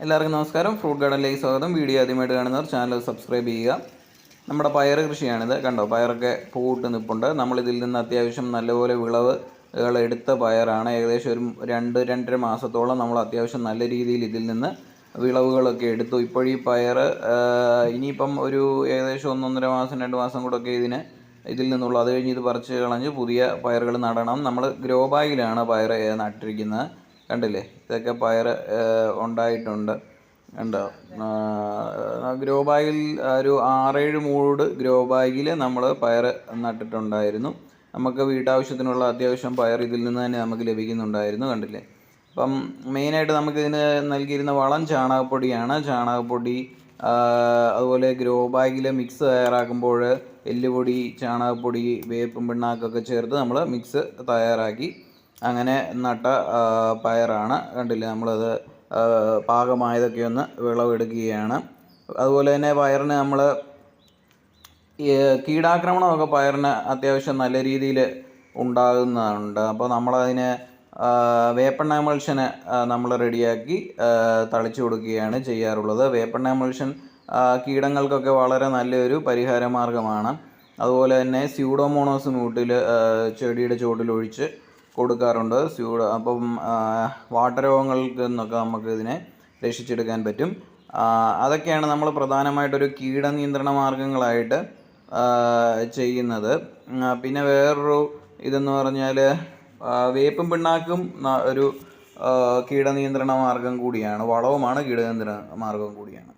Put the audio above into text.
എല്ലാവർക്കും നമസ്കാരം. ഫ്രൂട്ട് ഗാർഡനിലേക്ക് സ്വാഗതം. വീഡിയോ ആദ്യമായിട്ട് കാണുന്നവർ ചാനൽ സബ്സ്ക്രൈബ് ചെയ്യുക. നമ്മുടെ പയർ കൃഷിയാണിത്. കണ്ടോ, പയറൊക്കെ പൂവിട്ട് നിൽപ്പുണ്ട്. നമ്മളിതിൽ നിന്ന് അത്യാവശ്യം നല്ലപോലെ വിളവുകൾ എടുത്ത പയറാണ്. ഏകദേശം ഒരു 2-2.5 മാസത്തോളം നമ്മൾ അത്യാവശ്യം നല്ല രീതിയിൽ ഇതിൽ നിന്ന് വിളവുകളൊക്കെ എടുത്തു. ഇപ്പോഴീ പയർ ഇനിയിപ്പം ഒരു ഏകദേശം 1-1.5 മാസം 2 മാസം കൂടെയൊക്കെ ഇതിൽ നിന്നുള്ള, അത് കഴിഞ്ഞ് ഇത് പറിച്ച് കളഞ്ഞ് പുതിയ പയറുകൾ നടണം. നമ്മൾ ഗ്രോ ബാഗിലാണ് പയർ നട്ടിരിക്കുന്നത്. കണ്ടില്ലേ, ഇതൊക്കെ പയർ ഉണ്ടായിട്ടുണ്ട്. കണ്ടോ, ഗ്രോ ബാഗിൽ ഒരു 6-7 മൂട് ഗ്രോ ബാഗിൽ നമ്മൾ പയർ നട്ടിട്ടുണ്ടായിരുന്നു. നമുക്ക് വീട്ടാവശ്യത്തിനുള്ള അത്യാവശ്യം പയർ ഇതിൽ നിന്ന് തന്നെ നമുക്ക് ലഭിക്കുന്നുണ്ടായിരുന്നു. കണ്ടില്ലേ. അപ്പം മെയിനായിട്ട് നമുക്കിതിന് നൽകിയിരുന്ന വളം ചാണകപ്പൊടിയാണ്. ചാണകപ്പൊടി, അതുപോലെ ഗ്രോ ബാഗിൽ മിക്സ് തയ്യാറാക്കുമ്പോൾ എല്ലുപൊടി, ചാണകപ്പൊടി, വേപ്പും പിണ്ണാക്കൊക്കെ ചേർത്ത് നമ്മൾ മിക്സ് തയ്യാറാക്കി അങ്ങനെ നട്ട പയറാണ്. കണ്ടില്ലേ, നമ്മളത് പാകമായതൊക്കെ ഒന്ന് വിളവെടുക്കുകയാണ്. അതുപോലെ തന്നെ പയറിന് നമ്മൾ കീടാക്രമണമൊക്കെ പയറിന് അത്യാവശ്യം നല്ല രീതിയിൽ ഉണ്ടാകുന്നുണ്ട്. അപ്പോൾ നമ്മളതിന് വേപ്പെണ്ണ എമൾഷന് നമ്മൾ റെഡിയാക്കി തളിച്ചു കൊടുക്കുകയാണ് ചെയ്യാറുള്ളത്. വേപ്പെണ്ണ എമൾഷൻ കീടങ്ങൾക്കൊക്കെ വളരെ നല്ലൊരു പരിഹാര മാർഗ്ഗമാണ്. അതുപോലെ തന്നെ സ്യൂഡോമോണോസ് മ്യൂട്ടിൽ ചെടിയുടെ ചുവട്ടിൽ ഒഴിച്ച് കൊടുക്കാറുണ്ട്. അപ്പം വാട്ടരോഗങ്ങൾക്ക് നിന്നൊക്കെ നമുക്ക് ഇതിനെ രക്ഷിച്ചെടുക്കാൻ പറ്റും. അതൊക്കെയാണ് നമ്മൾ പ്രധാനമായിട്ടൊരു കീടനിയന്ത്രണ മാർഗ്ഗങ്ങളായിട്ട് ചെയ്യുന്നത്. പിന്നെ വേറൊരു ഇതെന്ന് പറഞ്ഞാൽ വേപ്പും പിണ്ണാക്കും ഒരു കീടനിയന്ത്രണ മാർഗ്ഗം കൂടിയാണ്. വളവുമാണ്, കീടനിയന്ത്രണ മാർഗ്ഗം കൂടിയാണ്.